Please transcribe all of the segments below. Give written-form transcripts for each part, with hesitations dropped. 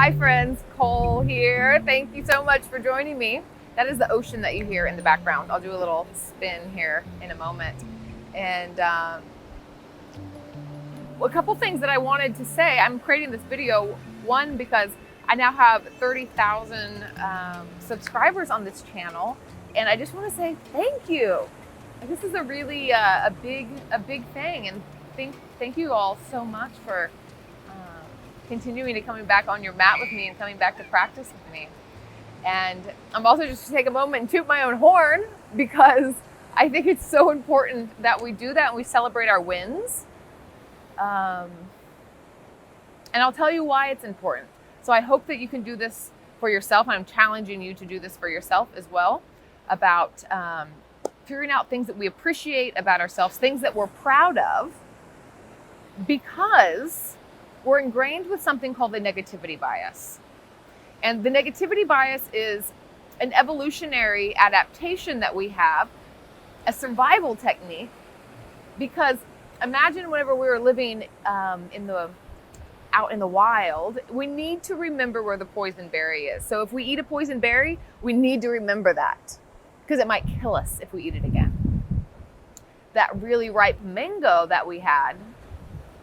Hi friends, Cole here. Thank you so much for joining me. That is the ocean that you hear in the background. I'll do a little spin here in a moment. And a couple things that I wanted to say. I'm creating this video, one, because I now have 30,000 subscribers on this channel. And I just want to say thank you. This is a really a big thing. And thank you all so much for continuing to coming back on your mat with me and coming back to practice with me. And I'm also just to take a moment and toot my own horn, because I think it's so important that we do that and we celebrate our wins. And I'll tell you why it's important. So I hope that you can do this for yourself. I'm challenging you to do this for yourself as well, about figuring out things that we appreciate about ourselves, things that we're proud of, because we're ingrained with something called the negativity bias. And the negativity bias is an evolutionary adaptation that we have, a survival technique, because imagine whenever we were living out in the wild, we need to remember where the poison berry is. So if we eat a poison berry, we need to remember that, because it might kill us if we eat it again. That really ripe mango that we had,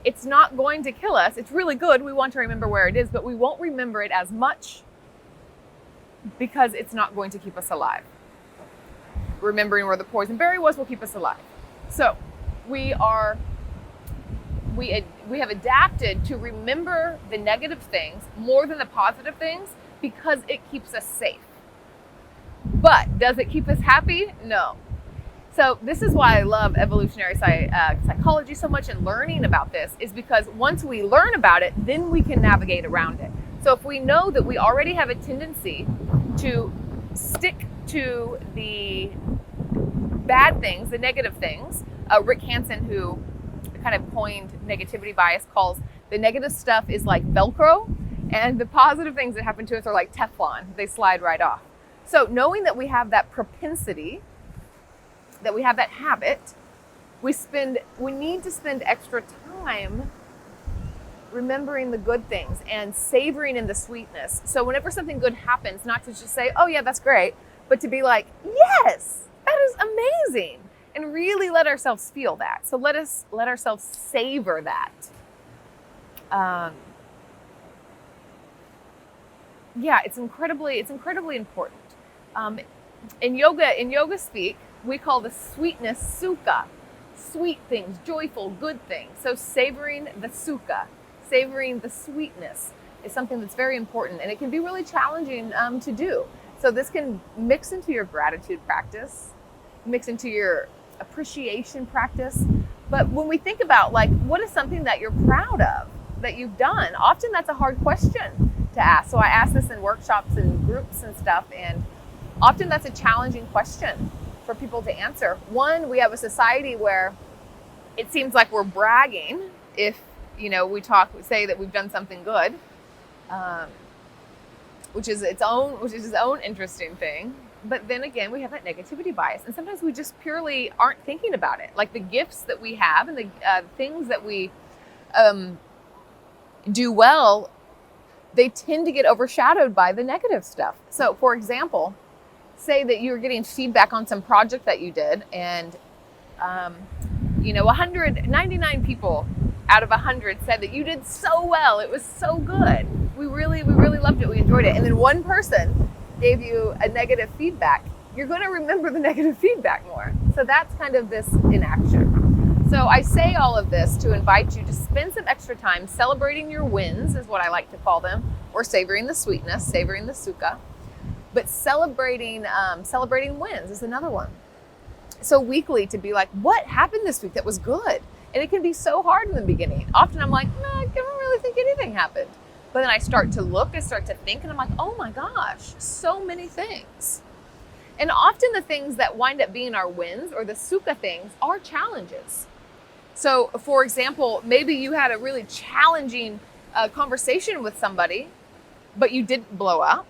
it's not going to kill us. It's really good. We want to remember where it is, but we won't remember it as much because it's not going to keep us alive. Remembering where the poison berry was will keep us alive. So we have adapted to remember the negative things more than the positive things because it keeps us safe. But does it keep us happy? No. So this is why I love evolutionary psychology so much, and learning about this is because once we learn about it, then we can navigate around it. So if we know that we already have a tendency to stick to the bad things, the negative things, Rick Hansen, who kind of coined negativity bias, calls the negative stuff is like Velcro, and the positive things that happen to us are like Teflon. They slide right off. So knowing that we have that propensity, that we have that habit, we need to spend extra time remembering the good things and savoring in the sweetness. So whenever something good happens, not to just say, oh yeah, that's great, but to be like, yes, that is amazing, and really let ourselves feel that. So let ourselves savor that. It's incredibly important. In yoga speak, we call the sweetness Sukkah. Sweet things, joyful, good things. So savoring the Sukkah, savoring the sweetness is something that's very important, and it can be really challenging to do. So this can mix into your gratitude practice, mix into your appreciation practice. But when we think about, like, what is something that you're proud of, that you've done, often that's a hard question to ask. So I ask this in workshops and groups and stuff, and often that's a challenging question for people to answer. One, we have a society where it seems like we're bragging if, we say that we've done something good, which is its own interesting thing. But then again, we have that negativity bias, and sometimes we just purely aren't thinking about it. Like the gifts that we have and the things that we do well, they tend to get overshadowed by the negative stuff. So, for example, say that you're getting feedback on some project that you did, and 99 people out of 100 said that you did so well. It was so good. We really loved it. We enjoyed it. And then one person gave you a negative feedback. You're going to remember the negative feedback more. So that's kind of this in action. So I say all of this to invite you to spend some extra time celebrating your wins, is what I like to call them, or savoring the sweetness, savoring the Sukkah. But celebrating wins is another one. So weekly, to be like, what happened this week that was good? And it can be so hard in the beginning. Often I'm like, no, I don't really think anything happened. But then I start to look, I start to think, and I'm like, oh my gosh, so many things. And often the things that wind up being our wins, or the Sukkah things, are challenges. So for example, maybe you had a really challenging conversation with somebody, but you didn't blow up.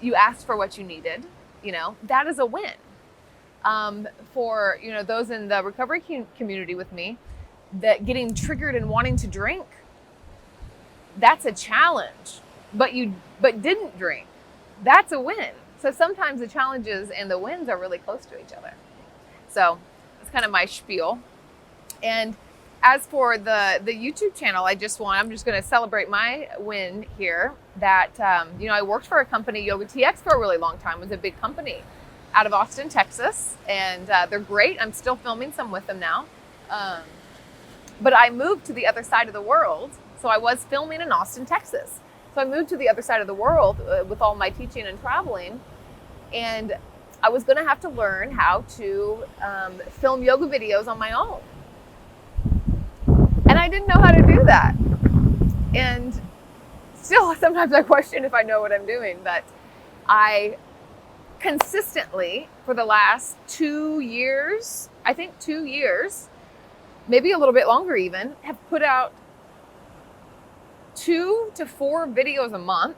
You asked for what you needed, that is a win. For, those in the recovery community with me, that getting triggered and wanting to drink, that's a challenge. but didn't drink, that's a win. So sometimes the challenges and the wins are really close to each other. So that's kind of my spiel. And as for the YouTube channel, I'm just going to celebrate my win here. That I worked for a company, Yoga TX, for a really long time. It was a big company out of Austin, Texas, and they're great. I'm still filming some with them now. But I moved to the other side of the world. So I was filming in Austin, Texas. So I moved to the other side of the world with all my teaching and traveling. And I was going to have to learn how to film yoga videos on my own. And I didn't know how to do that. And still, sometimes I question if I know what I'm doing. But I consistently, for the last 2 years, I think 2 years, maybe a little bit longer even, have put out 2 to 4 videos a month.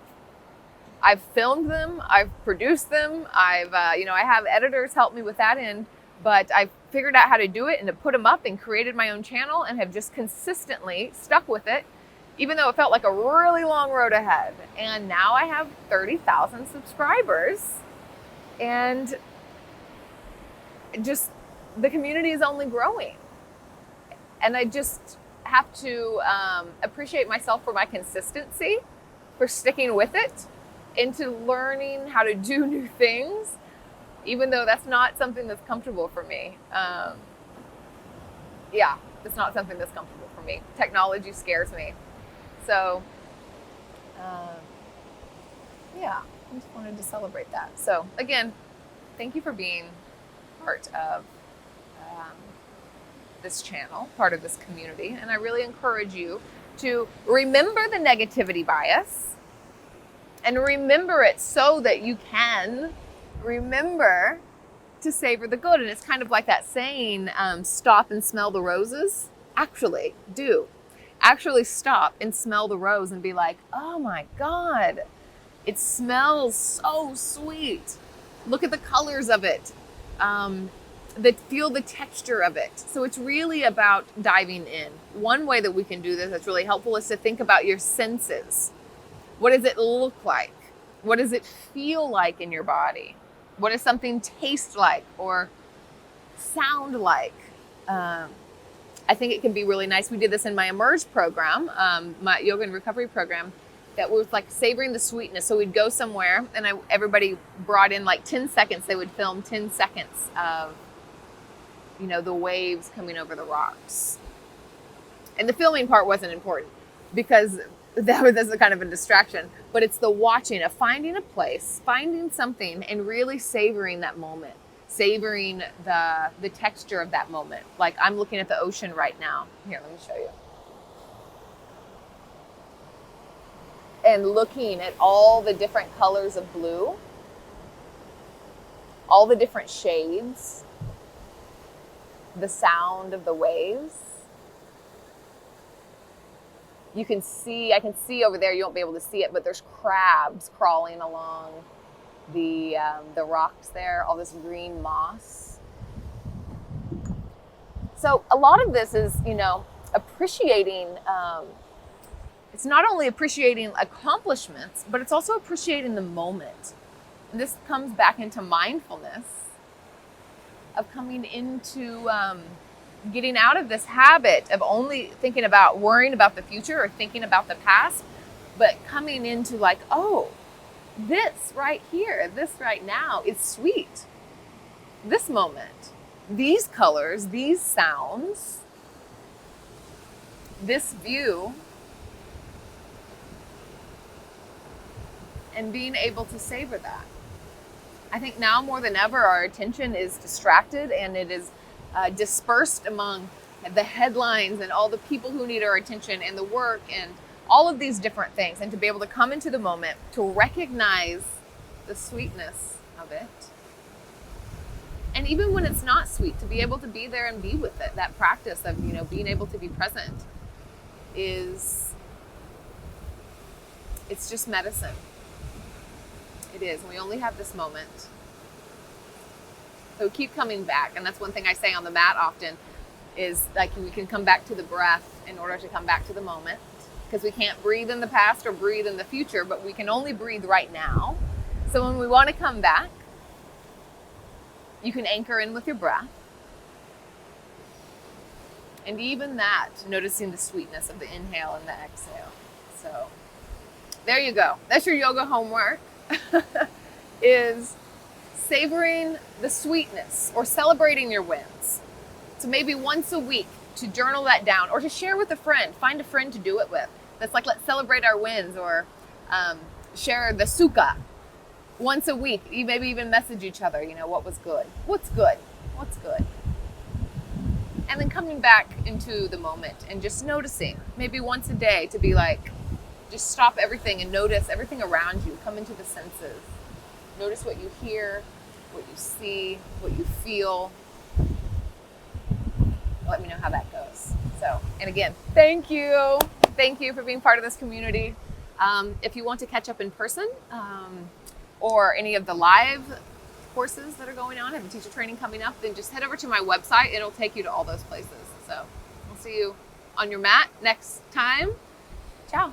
I've filmed them, I've produced them, I have editors help me with that end, but I've figured out how to do it and to put them up and created my own channel and have just consistently stuck with it, even though it felt like a really long road ahead. And now I have 30,000 subscribers, and just the community is only growing. And I just have to appreciate myself for my consistency, for sticking with it, into learning how to do new things, even though that's not something that's comfortable for me. It's not something that's comfortable for me. Technology scares me. So, I just wanted to celebrate that. So again, thank you for being part of this channel, part of this community. And I really encourage you to remember the negativity bias and remember it so that you can remember to savor the good. And it's kind of like that saying, stop and smell the roses. Actually stop and smell the rose and be like, oh my God, it smells so sweet. Look at the colors of it. Feel the texture of it. So it's really about diving in. One way that we can do this that's really helpful is to think about your senses. What does it look like? What does it feel like in your body? What does something taste like or sound like? I think it can be really nice. We did this in my Emerge program, my yoga and recovery program, that was like savoring the sweetness. So we'd go somewhere and everybody brought in like 10 seconds. They would film 10 seconds of the waves coming over the rocks. And the filming part wasn't important because that's a kind of a distraction, but it's the watching of finding a place, finding something, and really savoring that moment, savoring the texture of that moment. Like I'm looking at the ocean right now. Here, let me show you. And looking at all the different colors of blue, all the different shades, the sound of the waves. I can see over there, you won't be able to see it, but there's crabs crawling along the rocks there, all this green moss. So a lot of this is, appreciating, it's not only appreciating accomplishments, but it's also appreciating the moment. And this comes back into mindfulness, of coming into getting out of this habit of only thinking about worrying about the future or thinking about the past, but coming into like, oh, this right here, this right now is sweet. This moment, these colors, these sounds, this view, and being able to savor that. I think now more than ever, our attention is distracted and it is dispersed among the headlines and all the people who need our attention and the work and all of these different things. And to be able to come into the moment, to recognize the sweetness of it. And even when it's not sweet, to be able to be there and be with it. That practice of, being able to be present it's just medicine. It is. And we only have this moment. So keep coming back. And that's one thing I say on the mat often is like we can come back to the breath in order to come back to the moment. because we can't breathe in the past or breathe in the future, but we can only breathe right now. So when we want to come back, you can anchor in with your breath. And even that, noticing the sweetness of the inhale and the exhale. So there you go. That's your yoga homework, is savoring the sweetness or celebrating your wins. So maybe once a week to journal that down, or to share with a friend. Find a friend to do it with. That's like, let's celebrate our wins, or share the Sukkah once a week. You maybe even message each other, what was good? What's good? What's good? And then coming back into the moment and just noticing, maybe once a day, to be like, just stop everything and notice everything around you. Come into the senses. Notice what you hear, what you see, what you feel. Let me know how that goes. So, and again, thank you. Thank you for being part of this community. If you want to catch up in person, or any of the live courses that are going on, I have a teacher training coming up, then just head over to my website. It'll take you to all those places. So I'll see you on your mat next time. Ciao.